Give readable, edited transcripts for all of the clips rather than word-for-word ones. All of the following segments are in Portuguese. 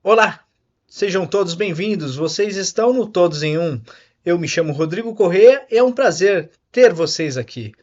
Olá, sejam todos bem-vindos. Vocês estão no Todos em Um. Eu me chamo Rodrigo Corrêa e é um prazer ter vocês aqui.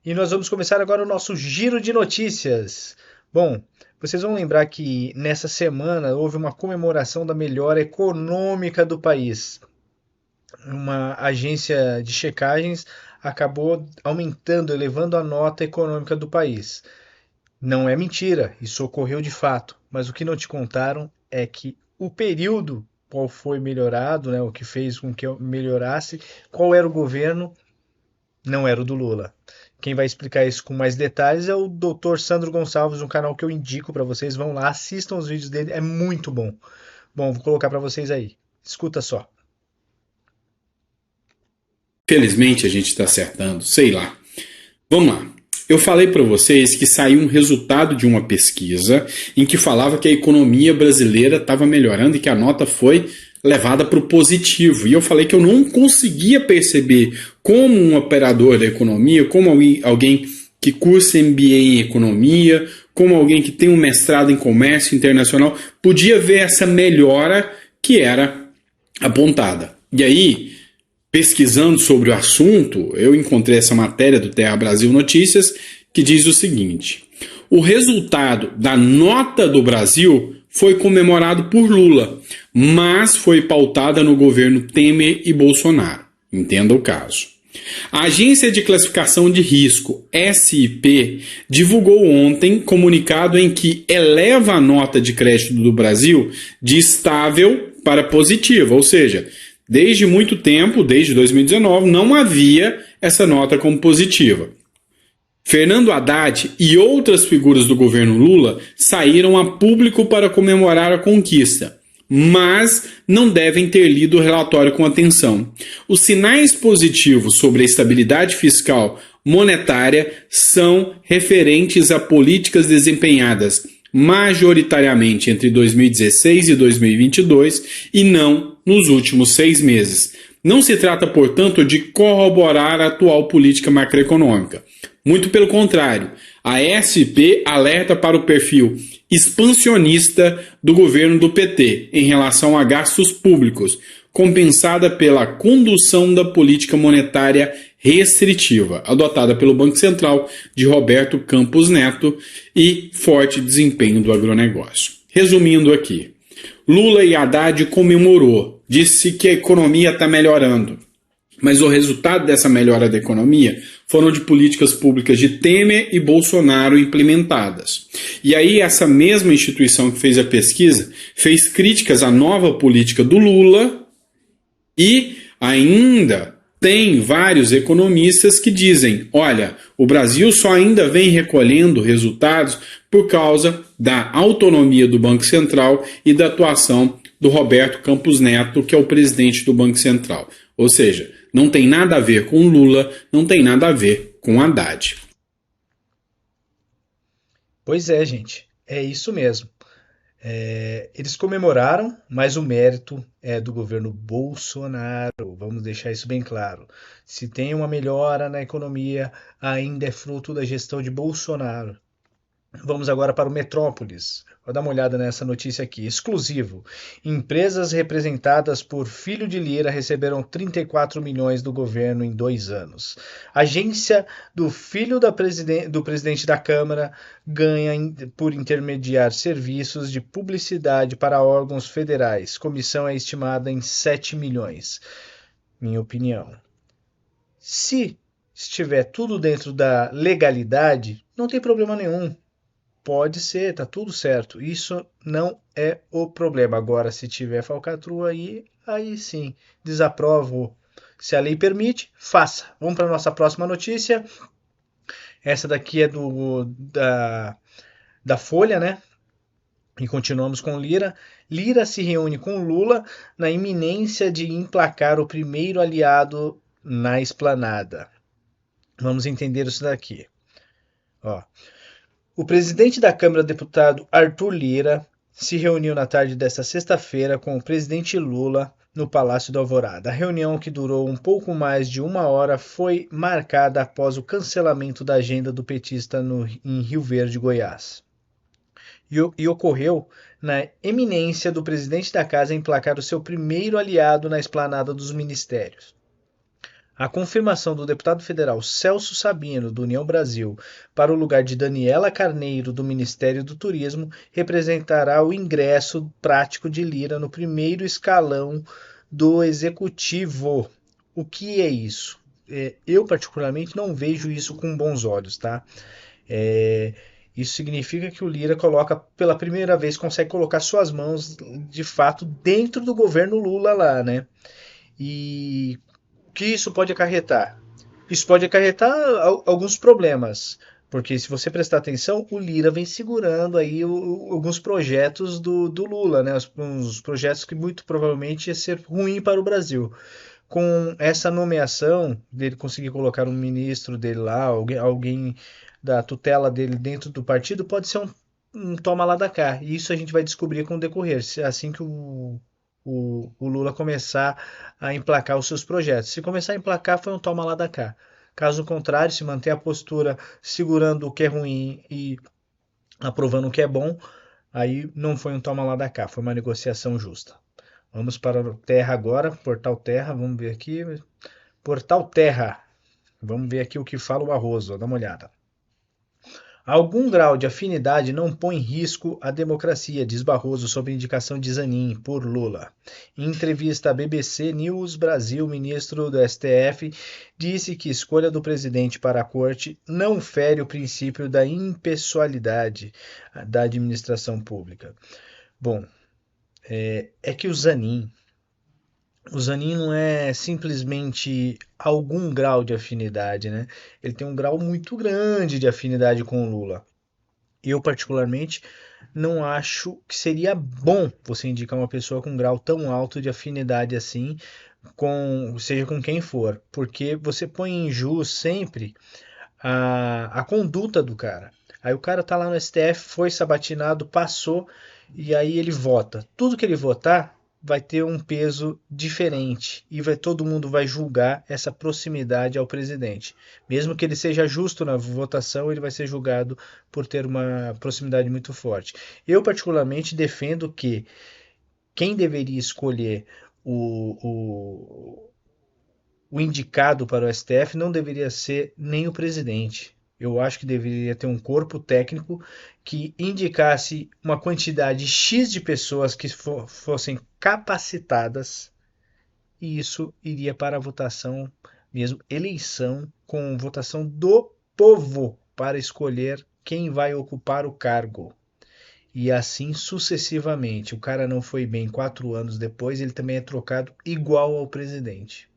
E nós vamos começar agora o nosso giro de notícias. Bom, vocês vão lembrar que nessa semana houve uma comemoração da melhora econômica do país. Uma agência de checagens acabou aumentando, elevando a nota econômica do país. Não é mentira, isso ocorreu de fato, mas o que não te contaram é que o período qual foi melhorado, né, o que fez com que eu melhorasse, qual era o governo, não era o do Lula. Quem vai explicar isso com mais detalhes é o Dr. Sandro Gonçalves, um canal que eu indico para vocês. Vão lá, assistam os vídeos dele, é muito bom. Bom, vou colocar para vocês aí. Escuta só. Felizmente a gente está acertando, sei lá. Vamos lá. Eu falei para vocês que saiu um resultado de uma pesquisa em que falava que a economia brasileira estava melhorando e que a nota foi levada para o positivo. E eu falei que eu não conseguia perceber como um operador da economia, como alguém que cursa MBA em economia, como alguém que tem um mestrado em comércio internacional, podia ver essa melhora que era apontada. E aí, pesquisando sobre o assunto, eu encontrei essa matéria do Terra Brasil Notícias que diz o seguinte: o resultado da nota do Brasil foi comemorado por Lula, mas foi pautada no governo Temer e Bolsonaro. Entenda o caso. A Agência de Classificação de Risco, SIP, divulgou ontem comunicado em que eleva a nota de crédito do Brasil de estável para positiva, ou seja, desde muito tempo, desde 2019, não havia essa nota como positiva. Fernando Haddad e outras figuras do governo Lula saíram a público para comemorar a conquista, mas não devem ter lido o relatório com atenção. Os sinais positivos sobre a estabilidade fiscal monetária são referentes a políticas desempenhadas majoritariamente entre 2016 e 2022 e não nos últimos 6 meses. Não se trata, portanto, de corroborar a atual política macroeconômica. Muito pelo contrário, a SP alerta para o perfil expansionista do governo do PT em relação a gastos públicos, compensada pela condução da política monetária restritiva, adotada pelo Banco Central de Roberto Campos Neto e forte desempenho do agronegócio. Resumindo aqui, Lula e Haddad comemorou, disse que a economia está melhorando, mas o resultado dessa melhora da economia foram de políticas públicas de Temer e Bolsonaro implementadas. E aí essa mesma instituição que fez a pesquisa fez críticas à nova política do Lula e ainda tem vários economistas que dizem, olha, o Brasil só ainda vem recolhendo resultados por causa da autonomia do Banco Central e da atuação do Roberto Campos Neto, que é o presidente do Banco Central. Ou seja, não tem nada a ver com Lula, não tem nada a ver com Haddad. Pois é, gente, é isso mesmo. Eles comemoraram, mas o mérito é do governo Bolsonaro. Vamos deixar isso bem claro. Se tem uma melhora na economia, ainda é fruto da gestão de Bolsonaro. Vamos agora para o Metrópolis. Vou dar uma olhada nessa notícia aqui. Exclusivo. Empresas representadas por Filho de Lira receberam 34 milhões do governo em 2 anos. Agência do filho do presidente da Câmara ganha por intermediar serviços de publicidade para órgãos federais. Comissão é estimada em 7 milhões. Minha opinião. Se estiver tudo dentro da legalidade, não tem problema nenhum. Pode ser, tá tudo certo. Isso não é o problema. Agora, se tiver falcatrua aí sim, desaprovo. Se a lei permite, faça. Vamos para a nossa próxima notícia. Essa daqui é da Folha, né? E continuamos com Lira. Lira se reúne com Lula na iminência de emplacar o primeiro aliado na esplanada. Vamos entender isso daqui. Ó. O presidente da Câmara, deputado Arthur Lira, se reuniu na tarde desta sexta-feira com o presidente Lula no Palácio da Alvorada. A reunião, que durou um pouco mais de 1 hora, foi marcada após o cancelamento da agenda do petista em Rio Verde, Goiás. E ocorreu na eminência do presidente da casa emplacar o seu primeiro aliado na esplanada dos ministérios. A confirmação do deputado federal Celso Sabino, do União Brasil, para o lugar de Daniela Carneiro, do Ministério do Turismo, representará o ingresso prático de Lira no primeiro escalão do Executivo. O que é isso? Eu, particularmente, não vejo isso com bons olhos, tá? Isso significa que o Lira coloca, pela primeira vez, consegue colocar suas mãos, de fato, dentro do governo Lula lá, né? E o que isso pode acarretar? Isso pode acarretar alguns problemas, porque se você prestar atenção, o Lira vem segurando aí alguns projetos do Lula, né? Uns projetos que muito provavelmente ia ser ruim para o Brasil. Com essa nomeação dele conseguir colocar um ministro dele lá, alguém da tutela dele dentro do partido, pode ser um toma lá da cá. E isso a gente vai descobrir com o decorrer, assim que o Lula começar a emplacar os seus projetos. Se começar a emplacar, foi um toma lá da cá. Caso contrário, se manter a postura segurando o que é ruim e aprovando o que é bom, aí não foi um toma lá da cá, foi uma negociação justa. Vamos para o Terra agora, Portal Terra, vamos ver aqui. Portal Terra, vamos ver aqui o que fala o Barroso, dá uma olhada. Algum grau de afinidade não põe em risco a democracia, diz Barroso sob indicação de Zanin por Lula. Em entrevista à BBC News Brasil, o ministro do STF disse que a escolha do presidente para a corte não fere o princípio da impessoalidade da administração pública. Bom, é que o Zanin não é simplesmente algum grau de afinidade, né? Ele tem um grau muito grande de afinidade com o Lula. Eu, particularmente, não acho que seria bom você indicar uma pessoa com um grau tão alto de afinidade assim, seja com quem for, porque você põe em jus sempre a conduta do cara. Aí o cara tá lá no STF, foi sabatinado, passou, e aí ele vota. Tudo que ele votar vai ter um peso diferente e todo mundo vai julgar essa proximidade ao presidente. Mesmo que ele seja justo na votação, ele vai ser julgado por ter uma proximidade muito forte. Eu, particularmente, defendo que quem deveria escolher o indicado para o STF não deveria ser nem o presidente. Eu acho que deveria ter um corpo técnico que indicasse uma quantidade X de pessoas que fossem capacitadas e isso iria para a votação, mesmo eleição, com votação do povo para escolher quem vai ocupar o cargo. E assim sucessivamente. O cara não foi bem 4 anos depois, ele também é trocado igual ao presidente.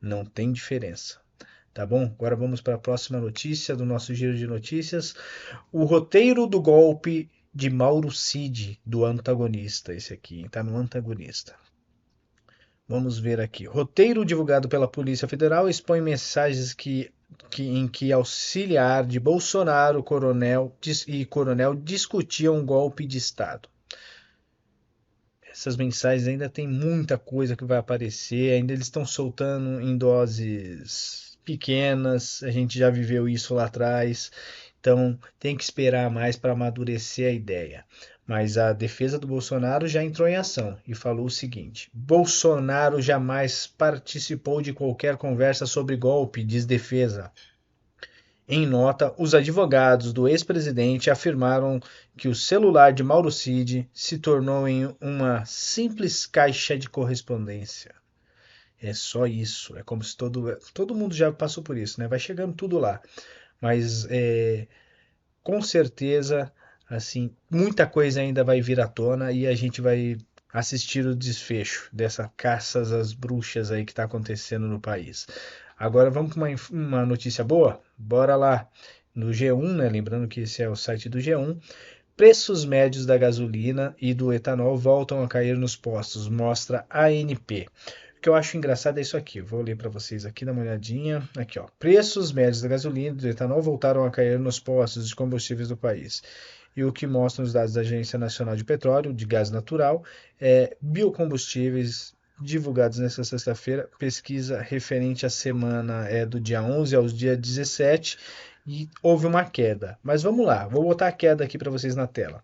Não tem diferença. Tá bom? Agora vamos para a próxima notícia do nosso giro de notícias. O roteiro do golpe de Mauro Cid, do antagonista. Esse aqui, está no antagonista. Vamos ver aqui. Roteiro divulgado pela Polícia Federal expõe mensagens em que auxiliar de Bolsonaro e coronel discutiam um golpe de Estado. Essas mensagens ainda tem muita coisa que vai aparecer, ainda eles estão soltando em doses pequenas, a gente já viveu isso lá atrás, então tem que esperar mais para amadurecer a ideia. Mas a defesa do Bolsonaro já entrou em ação e falou o seguinte: Bolsonaro jamais participou de qualquer conversa sobre golpe, diz defesa. Em nota, os advogados do ex-presidente afirmaram que o celular de Mauro Cid se tornou em uma simples caixa de correspondência. É só isso. É como se todo mundo já passou por isso, né? Vai chegando tudo lá. Mas com certeza, assim, muita coisa ainda vai vir à tona e a gente vai assistir o desfecho dessa caça às bruxas aí que está acontecendo no país. Agora vamos para uma notícia boa? Bora lá. No G1, né? Lembrando que esse é o site do G1. Preços médios da gasolina e do etanol voltam a cair nos postos, mostra ANP. O que eu acho engraçado é isso aqui. Vou ler para vocês aqui, dá uma olhadinha. Aqui, ó. Preços médios da gasolina e do etanol voltaram a cair nos postos de combustíveis do país. E o que mostram os dados da Agência Nacional de Petróleo, de Gás Natural, biocombustíveis divulgados nesta sexta-feira, pesquisa referente à semana do dia 11 ao dia 17, e houve uma queda. Mas vamos lá, vou botar a queda aqui para vocês na tela.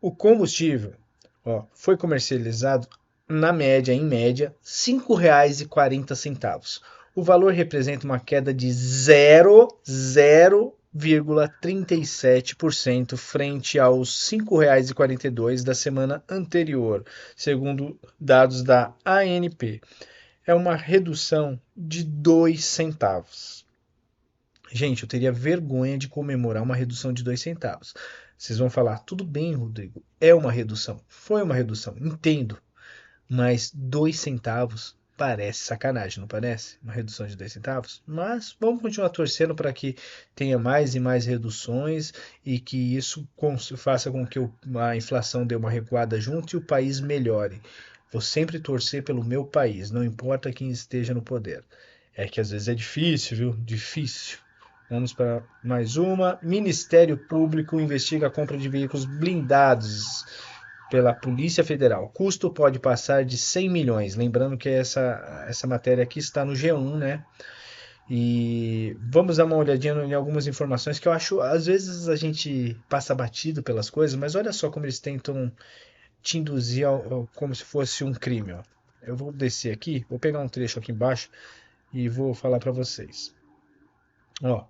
O combustível, ó, foi comercializado em média, R$ 5,40. O valor representa uma queda de 0,37% frente aos R$ 5,42 da semana anterior, segundo dados da ANP. É uma redução de 2 centavos. Gente, eu teria vergonha de comemorar uma redução de 2 centavos. Vocês vão falar, tudo bem, Rodrigo, é uma redução. Foi uma redução, entendo. Mas 2 centavos parece sacanagem, não parece? Uma redução de 2 centavos? Mas vamos continuar torcendo para que tenha mais e mais reduções e que isso faça com que a inflação dê uma recuada junto e o país melhore. Vou sempre torcer pelo meu país, não importa quem esteja no poder. É que às vezes é difícil, viu? Difícil. Vamos para mais uma. Ministério Público investiga a compra de veículos blindados pela Polícia Federal. O custo pode passar de 100 milhões. Lembrando que essa matéria aqui está no G1, né? E vamos dar uma olhadinha em algumas informações que eu acho, às vezes a gente passa batido pelas coisas, mas olha só como eles tentam te induzir como se fosse um crime. Ó. Eu vou descer aqui, vou pegar um trecho aqui embaixo e vou falar para vocês. Ó,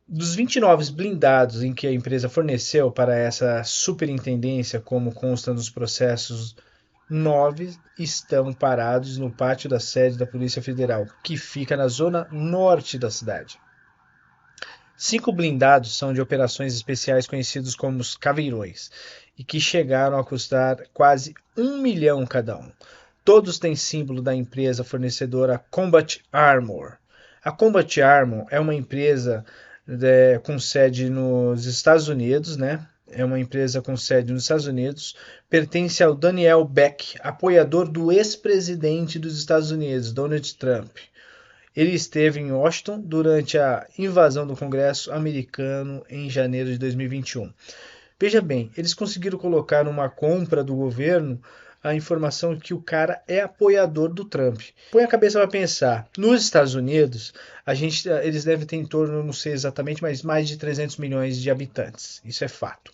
dos 29 blindados em que a empresa forneceu para essa superintendência, como consta nos processos, 9 estão parados no pátio da sede da Polícia Federal, que fica na zona norte da cidade. 5 blindados são de operações especiais conhecidos como os caveirões, e que chegaram a custar quase 1 milhão cada um. Todos têm símbolo da empresa fornecedora Combat Armor. A Combat Armor é uma empresa com sede nos Estados Unidos, né? É uma empresa com sede nos Estados Unidos, pertence ao Daniel Beck, apoiador do ex-presidente dos Estados Unidos, Donald Trump. Ele esteve em Washington durante a invasão do Congresso americano em janeiro de 2021. Veja bem, eles conseguiram colocar numa compra do governo a informação que o cara é apoiador do Trump. Põe a cabeça para pensar. Nos Estados Unidos, eles devem ter em torno, não sei exatamente, mas mais de 300 milhões de habitantes. Isso é fato.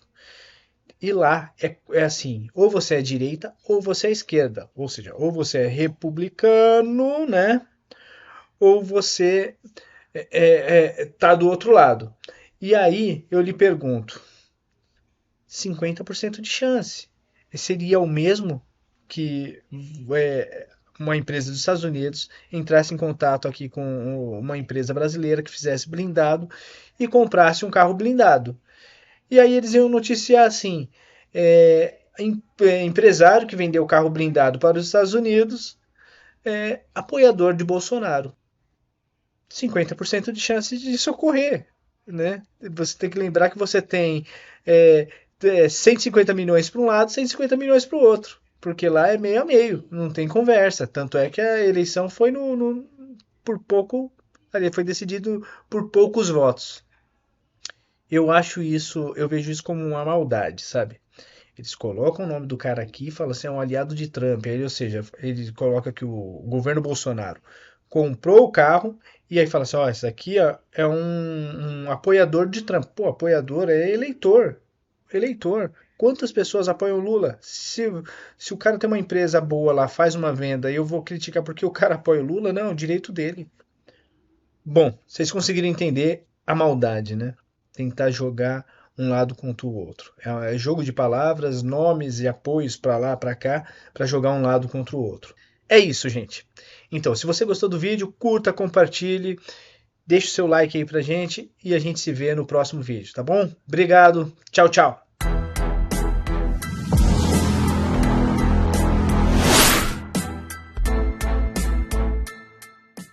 E lá é assim, ou você é direita ou você é esquerda. Ou seja, ou você é republicano, né? Ou você tá do outro lado. E aí eu lhe pergunto, 50% de chance. Seria o mesmo que uma empresa dos Estados Unidos entrasse em contato aqui com uma empresa brasileira que fizesse blindado e comprasse um carro blindado. E aí eles iam noticiar assim, empresário que vendeu carro blindado para os Estados Unidos, apoiador de Bolsonaro. 50% de chance disso ocorrer, né? Você tem que lembrar que você tem 150 milhões para um lado, 150 milhões para o outro, porque lá é meio a meio, não tem conversa. Tanto é que a eleição foi por pouco, ali foi decidido por poucos votos. Eu vejo isso como uma maldade, sabe? Eles colocam o nome do cara aqui e falam assim, é um aliado de Trump. Aí, ou seja, ele coloca que o governo Bolsonaro comprou o carro e aí fala assim, ó, esse aqui é um apoiador de Trump. Pô, apoiador é eleitor. Eleitor. Quantas pessoas apoiam o Lula? Se o cara tem uma empresa boa lá, faz uma venda e eu vou criticar porque o cara apoia o Lula, não, é o direito dele. Bom, vocês conseguiram entender a maldade, né? Tentar jogar um lado contra o outro. É jogo de palavras, nomes e apoios para lá, para cá, para jogar um lado contra o outro. É isso, gente. Então, se você gostou do vídeo, curta, compartilhe, deixe o seu like aí pra gente e a gente se vê no próximo vídeo, tá bom? Obrigado, tchau, tchau!